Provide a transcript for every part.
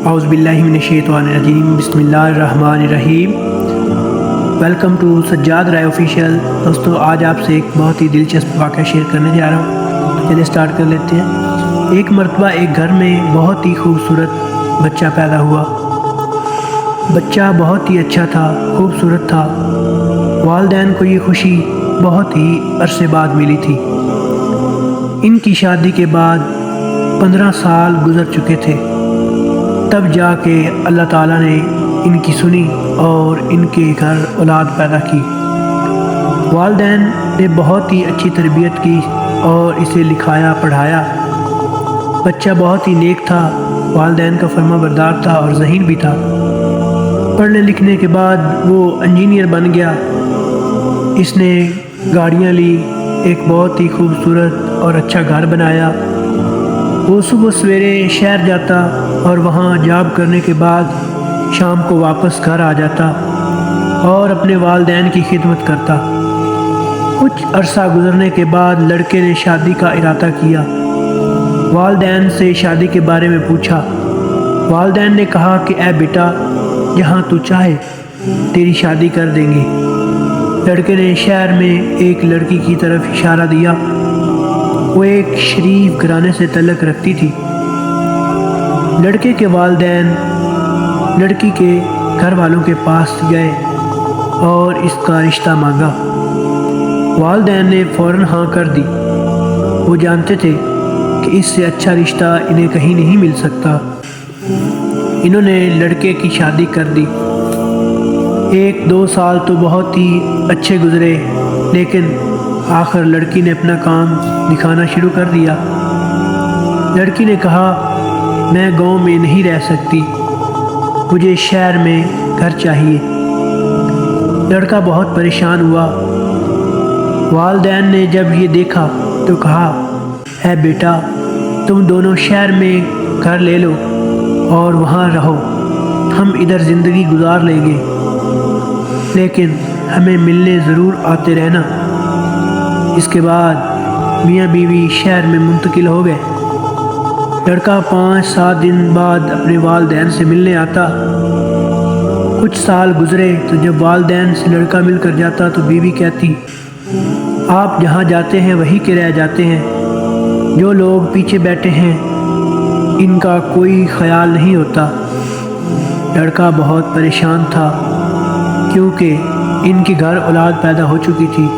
اعوذ باللہ من الشیطان الرجیم، بسم اللہ الرحمن الرحیم۔ Welcome to Sajjad Rai official. دوستو، آج آپ سے ایک بہت ہی دلچسپ واقعہ شیئر کرنے جا رہا ہوں۔ چلیے سٹارٹ کر لیتے ہیں۔ ایک مرتبہ ایک گھر میں بہت ہی خوبصورت بچہ پیدا ہوا۔ بچہ بہت ہی اچھا تھا، خوبصورت تھا۔ والدین کو یہ خوشی بہت ہی عرصے بعد ملی تھی۔ ان کی شادی کے بعد 15 سال گزر چکے تھے، تب جا کے اللہ تعالیٰ نے ان کی سنی اور ان کے گھر اولاد پیدا کی۔ والدین نے بہت ہی اچھی تربیت کی اور اسے لکھایا پڑھایا۔ بچہ بہت ہی نیک تھا، والدین کا فرما بردار تھا اور ذہین بھی تھا۔ پڑھنے لکھنے کے بعد وہ انجینئر بن گیا۔ اس نے گاڑیاں لی، ایک بہت ہی خوبصورت اور اچھا گھر بنایا۔ وہ صبح سویرے شہر جاتا اور وہاں جاب کرنے کے بعد شام کو واپس گھر آ جاتا اور اپنے والدین کی خدمت کرتا۔ کچھ عرصہ گزرنے کے بعد لڑکے نے شادی کا ارادہ کیا۔ والدین سے شادی کے بارے میں پوچھا۔ والدین نے کہا کہ اے بیٹا، جہاں تو چاہے تیری شادی کر دیں گے۔ لڑکے نے شہر میں ایک لڑکی کی طرف اشارہ دیا۔ وہ ایک شریف گھرانے سے تعلق رکھتی تھی۔ لڑکے کے والدین لڑکی کے گھر والوں کے پاس گئے اور اس کا رشتہ مانگا۔ والدین نے فوراً ہاں کر دی۔ وہ جانتے تھے کہ اس سے اچھا رشتہ انہیں کہیں نہیں مل سکتا۔ انہوں نے لڑکے کی شادی کر دی۔ 1-2 سال تو بہت ہی اچھے گزرے، لیکن آخر لڑکی نے اپنا کام دکھانا شروع کر دیا۔ لڑکی نے کہا، میں گاؤں میں نہیں رہ سکتی، مجھے شہر میں گھر چاہیے۔ لڑکا بہت پریشان ہوا۔ والدین نے جب یہ دیکھا تو کہا، اے بیٹا، تم دونوں شہر میں گھر لے لو اور وہاں رہو، ہم ادھر زندگی گزار لیں گے، لیکن ہمیں ملنے ضرور آتے رہنا۔ اس کے بعد میاں بیوی شہر میں منتقل ہو گئے۔ لڑکا 5-7 دن بعد اپنے والدین سے ملنے آتا۔ کچھ سال گزرے تو جب والدین سے لڑکا مل کر جاتا تو بیوی کہتی، آپ جہاں جاتے ہیں وہیں کے رہ جاتے ہیں، جو لوگ پیچھے بیٹھے ہیں ان کا کوئی خیال نہیں ہوتا۔ لڑکا بہت پریشان تھا، کیونکہ ان کے گھر اولاد پیدا ہو چکی تھی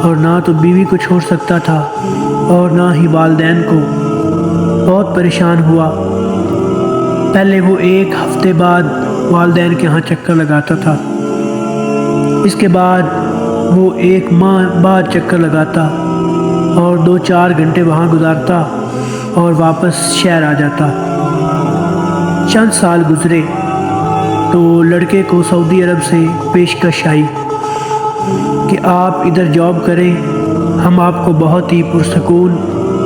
اور نہ تو بیوی کو چھوڑ سکتا تھا اور نہ ہی والدین کو۔ بہت پریشان ہوا۔ پہلے وہ 1 ہفتے بعد والدین کے ہاں چکر لگاتا تھا، اس کے بعد وہ 1 ماہ بعد چکر لگاتا اور 2-4 گھنٹے وہاں گزارتا اور واپس شہر آ جاتا۔ چند سال گزرے تو لڑکے کو سعودی عرب سے پیشکش آئی کہ آپ ادھر جاب کریں، ہم آپ کو بہت ہی پرسکون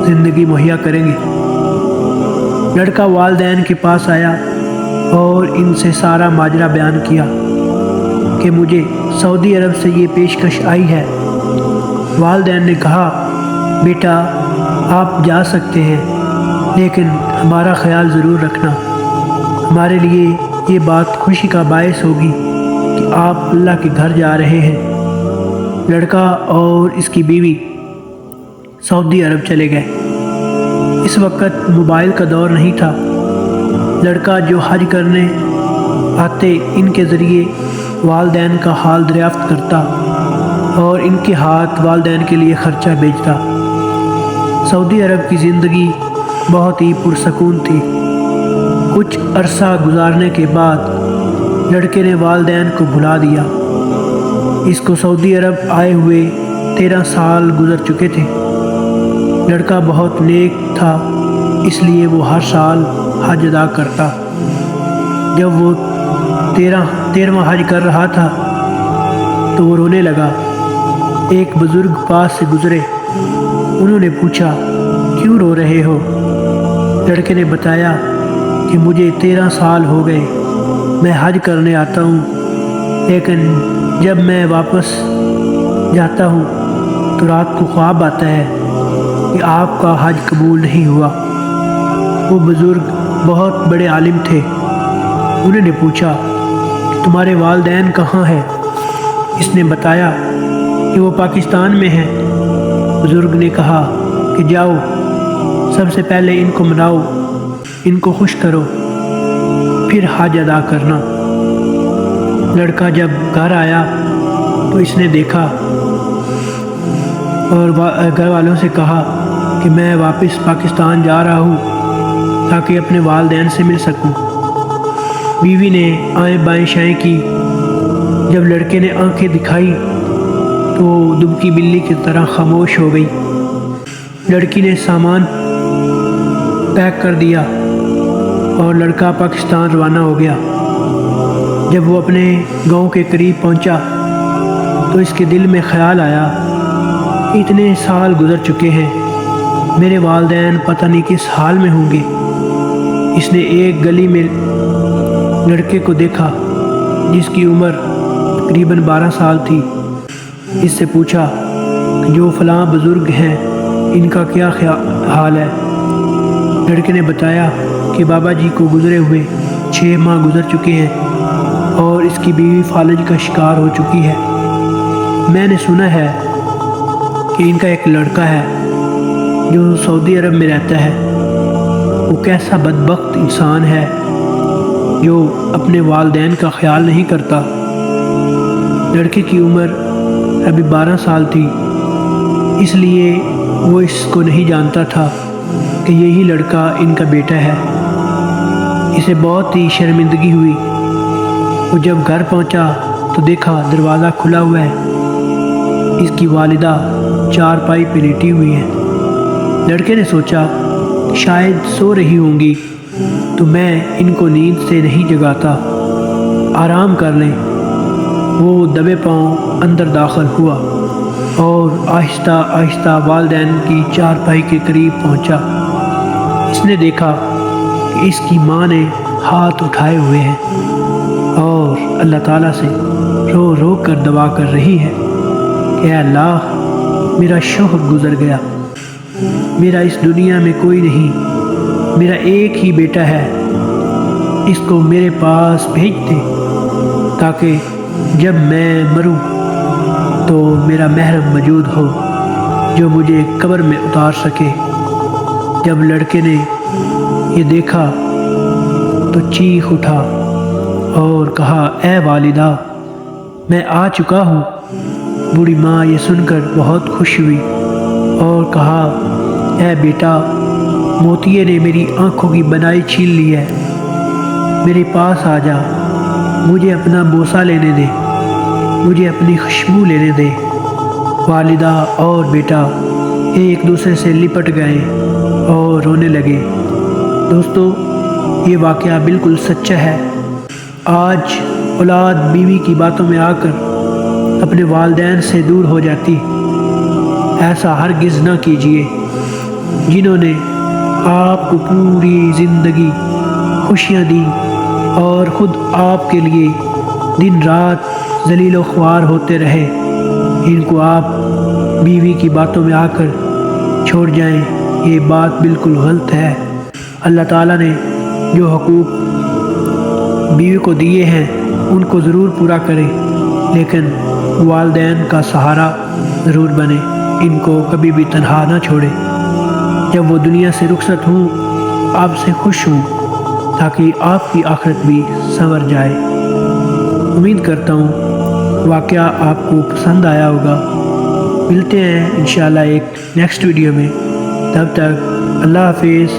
زندگی مہیا کریں گے۔ لڑکا والدین کے پاس آیا اور ان سے سارا ماجرا بیان کیا کہ مجھے سعودی عرب سے یہ پیشکش آئی ہے۔ والدین نے کہا، بیٹا آپ جا سکتے ہیں، لیکن ہمارا خیال ضرور رکھنا، ہمارے لیے یہ بات خوشی کا باعث ہوگی کہ آپ اللہ کے گھر جا رہے ہیں۔ لڑکا اور اس کی بیوی سعودی عرب چلے گئے۔ اس وقت موبائل کا دور نہیں تھا۔ لڑکا جو حج کرنے آتے ان کے ذریعے والدین کا حال دریافت کرتا اور ان کے ہاتھ والدین کے لیے خرچہ بھیجتا۔ سعودی عرب کی زندگی بہت ہی پرسکون تھی۔ کچھ عرصہ گزارنے کے بعد لڑکے نے والدین کو بھلا دیا۔ اس کو سعودی عرب آئے ہوئے 13 سال گزر چکے تھے۔ لڑکا بہت نیک تھا، اس لیے وہ ہر سال حج ادا کرتا۔ جب وہ 13واں حج کر رہا تھا تو وہ رونے لگا۔ ایک بزرگ پاس سے گزرے، انہوں نے پوچھا، کیوں رو رہے ہو؟ لڑکے نے بتایا کہ مجھے 13 سال ہو گئے، میں حج کرنے آتا ہوں، لیکن جب میں واپس جاتا ہوں تو رات کو خواب آتا ہے کہ آپ کا حج قبول نہیں ہوا۔ وہ بزرگ بہت بڑے عالم تھے۔ انہوں نے پوچھا کہ تمہارے والدین کہاں ہیں؟ اس نے بتایا کہ وہ پاکستان میں ہیں۔ بزرگ نے کہا کہ جاؤ، سب سے پہلے ان کو مناؤ، ان کو خوش کرو، پھر حج ادا کرنا۔ لڑکا جب گھر آیا تو اس نے دیکھا اور گھر والوں سے کہا کہ میں واپس پاکستان جا رہا ہوں تاکہ اپنے والدین سے مل سکوں۔ بیوی نے آئیں بائیں شائیں کی۔ جب لڑکے نے آنکھیں دکھائی تو دبکی بلی کی طرح خاموش ہو گئی۔ لڑکی نے سامان پیک کر دیا اور لڑکا پاکستان روانہ ہو گیا۔ جب وہ اپنے گاؤں کے قریب پہنچا تو اس کے دل میں خیال آیا، اتنے سال گزر چکے ہیں، میرے والدین پتہ نہیں کس حال میں ہوں گے۔ اس نے ایک گلی میں لڑکے کو دیکھا جس کی عمر تقریباً 12 سال تھی۔ اس سے پوچھا کہ جو فلاں بزرگ ہیں ان کا کیا حال ہے؟ لڑکے نے بتایا کہ بابا جی کو گزرے ہوئے 6 ماہ گزر چکے ہیں اور اس کی بیوی فالج کا شکار ہو چکی ہے۔ میں نے سنا ہے کہ ان کا ایک لڑکا ہے جو سعودی عرب میں رہتا ہے۔ وہ کیسا بدبخت انسان ہے جو اپنے والدین کا خیال نہیں کرتا۔ لڑکے کی عمر ابھی 12 سال تھی، اس لیے وہ اس کو نہیں جانتا تھا کہ یہی لڑکا ان کا بیٹا ہے۔ اسے بہت ہی شرمندگی ہوئی۔ وہ جب گھر پہنچا تو دیکھا دروازہ کھلا ہوا ہے۔ اس کی والدہ چارپائی پہ لیٹی ہوئی ہے۔ لڑکے نے سوچا شاید سو رہی ہوں گی تو میں ان کو نیند سے نہیں جگاتا، آرام کر لیں۔ وہ دبے پاؤں اندر داخل ہوا اور آہستہ آہستہ والدین کی چارپائی کے قریب پہنچا۔ اس نے دیکھا کہ اس کی ماں نے ہاتھ اٹھائے ہوئے ہیں اور اللہ تعالیٰ سے رو رو کر دعا کر رہی ہے کہ اے اللہ، میرا شوہر گزر گیا، میرا اس دنیا میں کوئی نہیں، میرا ایک ہی بیٹا ہے، اس کو میرے پاس بھیج دے تاکہ جب میں مروں تو میرا محرم موجود ہو جو مجھے قبر میں اتار سکے۔ جب لڑکے نے یہ دیکھا تو چیخ اٹھا اور کہا اے والدہ، میں آ چکا ہوں۔ بوڑھی ماں یہ سن کر بہت خوش ہوئی اور کہا اے بیٹا، موتیے نے میری آنکھوں کی بنائی چھین لی ہے، میرے پاس آ جا، مجھے اپنا بوسہ لینے دے، مجھے اپنی خوشبو لینے دے۔ والدہ اور بیٹا ایک دوسرے سے لپٹ گئے اور رونے لگے۔ دوستو، یہ واقعہ بالکل سچا ہے۔ آج اولاد بیوی کی باتوں میں آ کر اپنے والدین سے دور ہو جاتی، ایسا ہرگز نہ کیجیے۔ جنہوں نے آپ کو پوری زندگی خوشیاں دی اور خود آپ کے لیے دن رات ذلیل و خوار ہوتے رہے، ان کو آپ بیوی کی باتوں میں آ کر چھوڑ جائیں، یہ بات بالکل غلط ہے۔ اللہ تعالیٰ نے جو حقوق بیوی کو دیے ہیں ان کو ضرور پورا کریں، لیکن والدین کا سہارا ضرور بنے، ان کو کبھی بھی تنہا نہ چھوڑے۔ جب وہ دنیا سے رخصت ہوں آپ سے خوش ہوں تاکہ آپ کی آخرت بھی سنور جائے۔ امید کرتا ہوں واقعہ آپ کو پسند آیا ہوگا۔ ملتے ہیں انشاءاللہ ایک نیکسٹ ویڈیو میں، تب تک اللہ حافظ۔